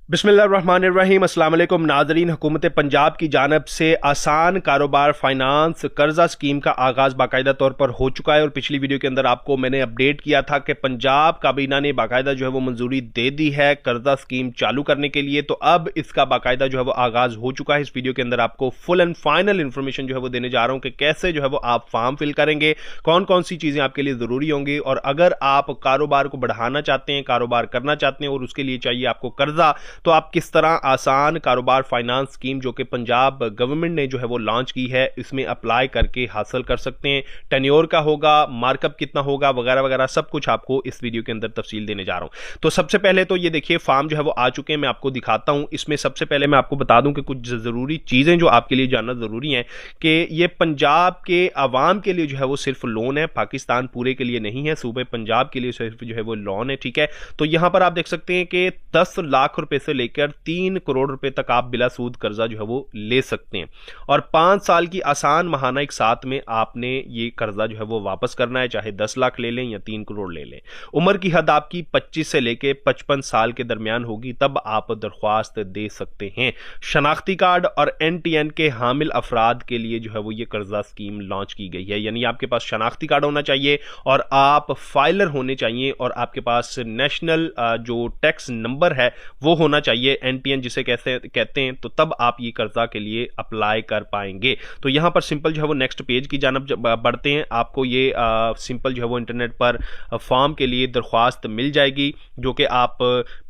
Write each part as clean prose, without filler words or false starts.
बिस्मिल्लाहिर्रहमानिर्रहीम। अस्सलाम वालेकुम नाज़रीन। हुकूमत पंजाब की जानब से आसान कारोबार फाइनेंस कर्जा स्कीम का आगाज़ बाकायदा तौर पर हो चुका है और पिछली वीडियो के अंदर आपको मैंने अपडेट किया था कि पंजाब काबीना ने बाकायदा जो है वो मंजूरी दे दी है कर्जा स्कीम चालू करने के लिए। तो अब इसका बाकायदा जो है वो आगाज़ हो चुका है। इस वीडियो के अंदर आपको फुल एंड फाइनल इन्फॉर्मेशन जो है वो देने जा रहा हूँ कि कैसे जो है वो आप फॉर्म फिल करेंगे, कौन कौन सी चीज़ें आपके लिए ज़रूरी होंगी, और अगर आप कारोबार को बढ़ाना चाहते हैं, कारोबार करना चाहते हैं और उसके लिए चाहिए आपको कर्जा, तो आप किस तरह आसान कारोबार फाइनेंस स्कीम जो कि पंजाब गवर्नमेंट ने जो है वो लॉन्च की है इसमें अप्लाई करके हासिल कर सकते हैं। टेन्योर का होगा, मार्कअप कितना होगा, वगैरह वगैरह सब कुछ आपको इस वीडियो के अंदर तफसील देने जा रहा हूं। तो सबसे पहले तो ये देखिए फॉर्म जो है वो आ चुके हैं, मैं आपको दिखाता हूं। इसमें सबसे पहले मैं आपको बता दूं कि कुछ जरूरी चीजें जो आपके लिए जानना जरूरी है कि ये पंजाब के आवाम के लिए जो है वो सिर्फ लोन है, पाकिस्तान पूरे के लिए नहीं है, सूबे पंजाब के लिए सिर्फ जो है वो लोन है। ठीक है, तो यहां पर आप देख सकते हैं कि 10 लाख रुपए से लेकर 3 करोड़ रुपए तक आप बिला सूद कर्जा जो है वो ले सकते हैं और 5 साल की आसान महाना एक साथ में आपने ये कर्जा जो है वो वापस करना है, चाहे 10 लाख ले लें या 3 करोड़ ले लें। उम्र की हद आपकी 25 से लेके 55 साल के दरमियान होगी, तब आप दरख्वास्त दे सकते हैं। शनाख्ती कार्ड और NTN के हामिल अफराद के लिए जो है वो ये कर्जा स्कीम लॉन्च की गई है, यानी आपके पास शनाख्ती कार्ड होना चाहिए और आप फाइलर होने चाहिए और आपके पास नेशनल जो टैक्स नंबर है वो होना चाहिए, NTN जिसे कहते हैं, तो तब आप ये कर्जा के लिए अप्लाई कर पाएंगे। तो यहां पर सिंपल जो है वो नेक्स्ट पेज की जानब बढ़ते हैं। आपको ये सिंपल जो है वो इंटरनेट पर फॉर्म के लिए दरख्वास्त मिल जाएगी, जो कि आप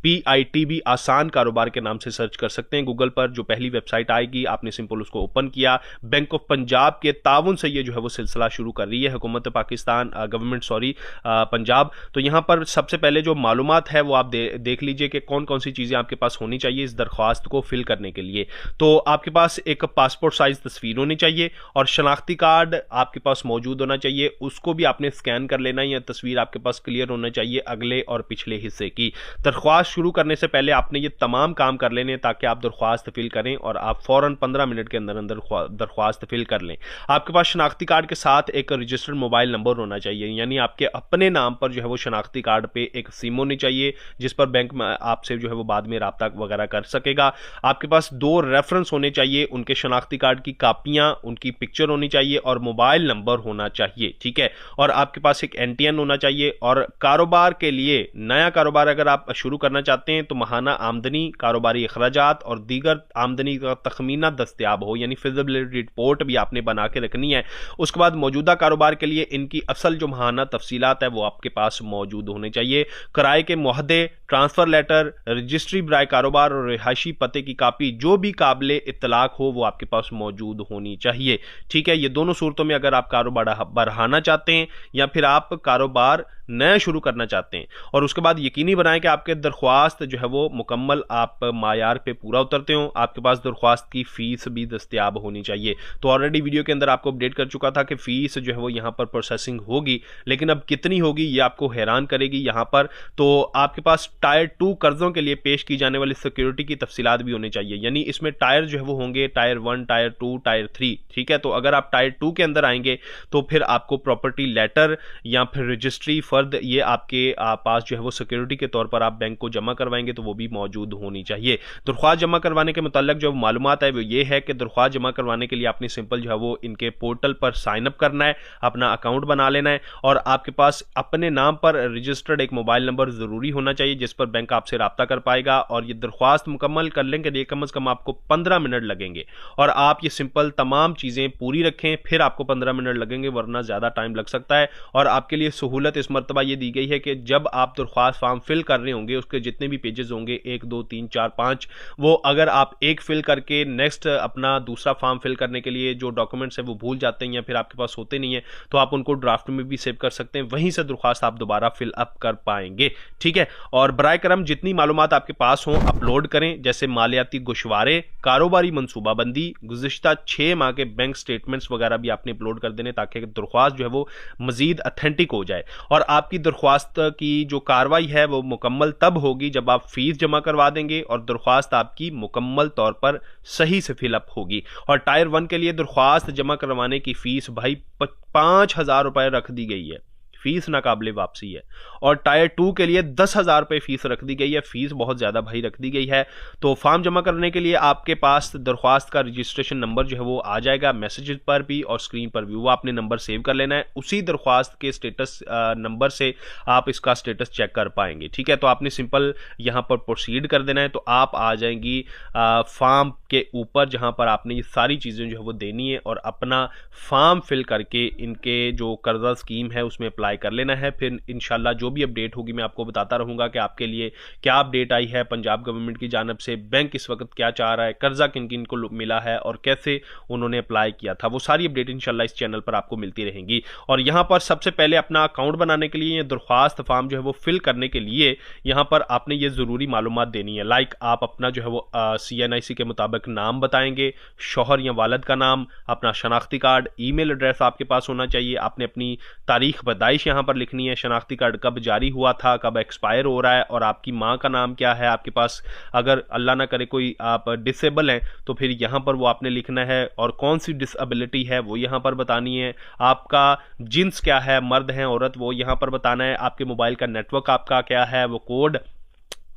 PITB आसान कारोबार के नाम से सर्च कर सकते हैं गूगल पर। जो पहली वेबसाइट आएगी आपने सिंपल उसको ओपन किया। बैंक ऑफ पंजाब के ताउन से ये जो है वो सिलसिला शुरू कर रही है हुकूमत पाकिस्तान, गवर्नमेंट पंजाब। तो यहां पर सबसे पहले जो मालूमात है वो आप देख लीजिए कि कौन कौन सी चीजें आपके पास होनी चाहिए इस दरख्वास्त को फिल करने के लिए। तो आपके पास एक पासपोर्ट साइज तस्वीर होनी चाहिए और शनाख्ती कार्ड आपके पास मौजूद होना चाहिए, उसको भी आपने स्कैन कर लेना है। यह तस्वीर आपके पास क्लियर होना चाहिए अगले और पिछले हिस्से की। दरख्वास्त शुरू करने से पहले आपने ये तमाम काम कर लेने ताकि आप दरख्वास्त फिल करें और आप फौरन 15 मिनट के अंदर अंदर दरख्वास्त फिल कर लें। आपके पास शनाख्ती कार्ड के साथ एक रजिस्टर्ड मोबाइल नंबर होना चाहिए, यानी आपके अपने नाम पर जो है वो शनाख्ती कार्ड पे एक सिम होनी चाहिए जिस पर बैंक में आपसे जो है वो बाद में राब्ता वगैरह कर सकेगा। आपके पास 2 रेफरेंस होने चाहिए, उनके शनाख्ती कार्ड की कापियां, उनकी पिक्चर होनी चाहिए और मोबाइल नंबर होना चाहिए। ठीक है, और आपके पास एक NTN होना चाहिए। और कारोबार के लिए नया कारोबार अगर आप शुरू करना चाहते हैं तो महाना आमदनी, कारोबारी अखराजात और दीगर आमदनी का तखमीना दस्तयाब हो, यानी फिजिबिलिटी रिपोर्ट भी आपने बना के रखनी है। उसके बाद मौजूदा कारोबार के लिए इनकी असल जो महाना तफसीलात है वो आपके पास मौजूद होने चाहिए। किराए के मुहदे, ट्रांसफर लेटर, रजिस्ट्री बराए कारोबार और रिहायशी पते की कापी जो भी काबिले इत्तलाक हो वो आपके पास मौजूद होनी चाहिए। ठीक है, ये दोनों सूरतों में अगर आप कारोबार बढ़ाना चाहते हैं या फिर आप कारोबार नया शुरू करना चाहते हैं। और उसके बाद यकीनी बनाएं कि आपके दरख्वास्त जो है वो मुकम्मल आप मायार पे पूरा उतरते हो। आपके पास दरख्वास्त की फीस भी दस्तयाब होनी चाहिए। तो ऑलरेडी वीडियो के अंदर आपको अपडेट कर चुका था कि फीस जो है वो यहाँ पर प्रोसेसिंग होगी, लेकिन अब कितनी होगी ये आपको हैरान करेगी यहाँ पर। तो आपके पास टायर 2 कर्जों के लिए पेश की जाने वाली सिक्योरिटी की तफसीलात भी होनी चाहिए, यानी इसमें टायर जो है वो होंगे टायर 1, टायर 2, टायर 3। ठीक है, तो अगर आप टायर 2 के अंदर आएंगे तो फिर आपको प्रॉपर्टी लेटर या फिर रजिस्ट्री ये आपके पास जो है वो सिक्योरिटी के तौर पर आप बैंक को जमा करवाएंगे तो वो भी मौजूद होनी चाहिए। दरख्वास्त जमा करवाने के मुताल्लिक जो मालूमात है वो ये है कि दरख्वास्त जमा करवाने के लिए आपने सिंपल जो है वो इनके पोर्टल पर साइन अप करना है, अपना अकाउंट बना लेना है और आपके पास अपने नाम पर रजिस्टर्ड एक मोबाइल नंबर जरूरी होना चाहिए जिस पर बैंक आपसे राब्ता कर पाएगा। और ये दरख्वास्त मुकम्मल करने के लिए कम से कम आपको 15 मिनट लगेंगे और आप ये सिंपल तमाम चीजें पूरी रखें, फिर आपको 15 मिनट लगेंगे, वरना ज्यादा टाइम लग सकता है। और आपके लिए सहूलत इस मरतबा ये दी गई है कि जब आप दरख्वास्त फॉर्म फिल कर रहे होंगे उसके जितने भी पेजेस होंगे 1, 2, 3, 4, 5, वो अगर आप एक फिल करके नेक्स्ट अपना दूसरा फॉर्म फिल करने के लिए जो डॉक्यूमेंट्स है वो भूल जाते हैं या फिर आपके पास होते नहीं है तो आप उनको ड्राफ्ट में भी सेव कर सकते हैं, वहीं से दरख्वास्त आप दोबारा फिल अप कर पाएंगे। ठीक है, और बराए करम जितनी मालूमात आपके पास हो अपलोड करें, जैसे मालियाती गोशवारे, कारोबारी मनसूबाबंदी, गुज़िश्ता 6 माह के बैंक स्टेटमेंट्स वगैरह भी आपने अपलोड कर देने ताकि दरख्वास्त जो है वो मजीद अथेंटिक हो जाए। और आपकी दरख्वास्त की जो कार्रवाई है वो मुकम्मल तब होगी जब आप फीस जमा करवा देंगे और दरख्वास्त आपकी मुकम्मल तौर पर सही से फिलअप होगी। और टायर 1 के लिए दरख्वास्त जमा करवाने की फीस भाई 5,000 रुपए रख दी गई है। फीस नाकाबिले वापसी है। और टायर 2 के लिए 10,000 रुपये फीस रख दी गई है, फीस बहुत ज़्यादा भाई रख दी गई है। तो फॉर्म जमा करने के लिए आपके पास दरख्वास्त का रजिस्ट्रेशन नंबर जो है वो आ जाएगा मैसेज पर भी और स्क्रीन पर भी, वो आपने नंबर सेव कर लेना है। उसी दरख्वास्त के स्टेटस नंबर से आप इसका स्टेटस चेक कर पाएंगे, ठीक है। तो आपने सिंपल यहाँ पर प्रोसीड कर देना है, तो आप आ जाएंगी फॉर्म के ऊपर जहाँ पर आपने ये सारी चीज़ें जो है वो देनी है और अपना फॉर्म फिल करके इनके जो कर्जा स्कीम है उसमें अप्लाई कर लेना है। फिर इंशाल्लाह जो भी अपडेट होगी मैं आपको बताता रहूँगा कि आपके लिए क्या अपडेट आई है पंजाब गवर्नमेंट की जानिब से, बैंक इस वक्त क्या चाह रहा है, कर्जा किन किन को मिला है और कैसे उन्होंने अप्लाई किया था, वो सारी अपडेट इंशाल्लाह इस चैनल पर आपको मिलती रहेंगी। और यहाँ पर सबसे पहले अपना अकाउंट बनाने के लिए दरख्वास्त फॉर्म जो है वो फिल करने के लिए यहाँ पर आपने ये ज़रूरी मालूमात देनी है। लाइक आप अपना जो है वो CNIC के मुताबिक नाम बताएंगे, शौहर या वालिद का नाम, अपना शनाख्ती कार्ड, ईमेल एड्रेस आपके पास होना चाहिए, आपने अपनी तारीख पैदाइश यहाँ पर लिखनी है, शनाख्ती कार्ड कब जारी हुआ था, कब एक्सपायर हो रहा है और आपकी माँ का नाम क्या है आपके पास, अगर अल्लाह ना करे कोई आप डिसेबल हैं तो फिर यहाँ पर वो आपने लिखना है और कौन सी डिसेबिलिटी है वो यहाँ पर बतानी है, आपका जिन्स क्या है, मर्द हैं औरत, वो यहाँ पर बताना है, आपके मोबाइल का नेटवर्क आपका क्या है वो कोड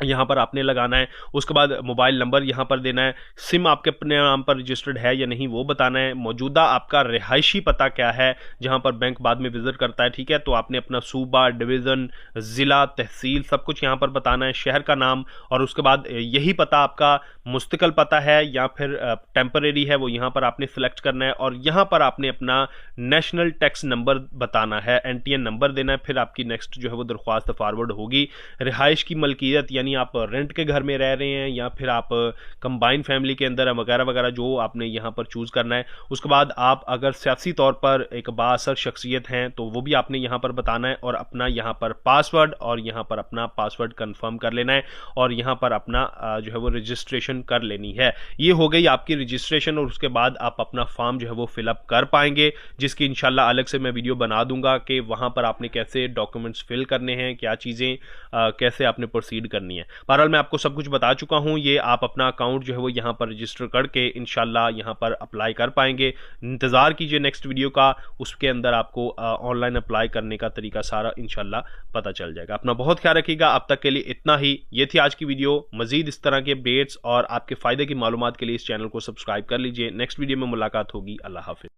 यहाँ पर आपने लगाना है। उसके बाद मोबाइल नंबर यहाँ पर देना है, सिम आपके अपने नाम पर रजिस्टर्ड है या नहीं वो बताना है, मौजूदा आपका रिहायशी पता क्या है जहाँ पर बैंक बाद में विजिट करता है, ठीक है। तो आपने अपना सूबा, डिवीज़न, ज़िला, तहसील सब कुछ यहाँ पर बताना है, शहर का नाम, और उसके बाद यही पता आपका मुस्तकिल पता है या फिर टेम्परेरी है वो यहाँ पर आपने सेलेक्ट करना है। और यहाँ पर आपने अपना नेशनल टैक्स नंबर बताना है, NTN नंबर देना है। फिर आपकी नेक्स्ट जो है वो दरख्वास्त फॉरवर्ड होगी। रिहाइश की मलकियत यानी आप रेंट के घर में रह रहे हैं या फिर आप कंबाइन फैमिली के अंदर वगैरह वगैरह जो आपने यहाँ पर चूज़ करना है। उसके बाद आप अगर सियासी तौर पर एक बाअसर शख्सियत हैं तो वो भी आपने यहाँ पर बताना है और अपना यहाँ पर पासवर्ड और यहाँ पर अपना पासवर्ड कंफर्म कर लेना है और यहाँ पर अपना जो है वो रजिस्ट्रेशन कर लेनी है। ये हो गई आपकी रजिस्ट्रेशन और उसके बाद आप अपना फॉर्म जो है वो फिलअप कर पाएंगे, जिसकी इंशाल्लाह अलग से मैं वीडियो बना दूंगा कि वहाँ पर आपने कैसे डॉक्यूमेंट्स फिल करने हैं, क्या चीज़ें कैसे आपने प्रोसीड करनी है। बहरहाल मैं आपको सब कुछ बता चुका हूं, ये आप अपना अकाउंट जो है वो यहां पर रजिस्टर करके इंशाल्लाह यहां पर अप्लाई कर पाएंगे। इंतजार कीजिए नेक्स्ट वीडियो का, उसके अंदर आपको ऑनलाइन अप्लाई करने का तरीका सारा इंशाल्लाह पता चल जाएगा। अपना बहुत ख्याल रखिएगा। अब तक के लिए इतना ही, ये थी आज की वीडियो। मजीद इस तरह के अपडेट्स और आपके फायदे की मालूमात के लिए इस चैनल को सब्सक्राइब कर लीजिए। नेक्स्ट वीडियो में मुलाकात होगी। अल्लाह हाफिज।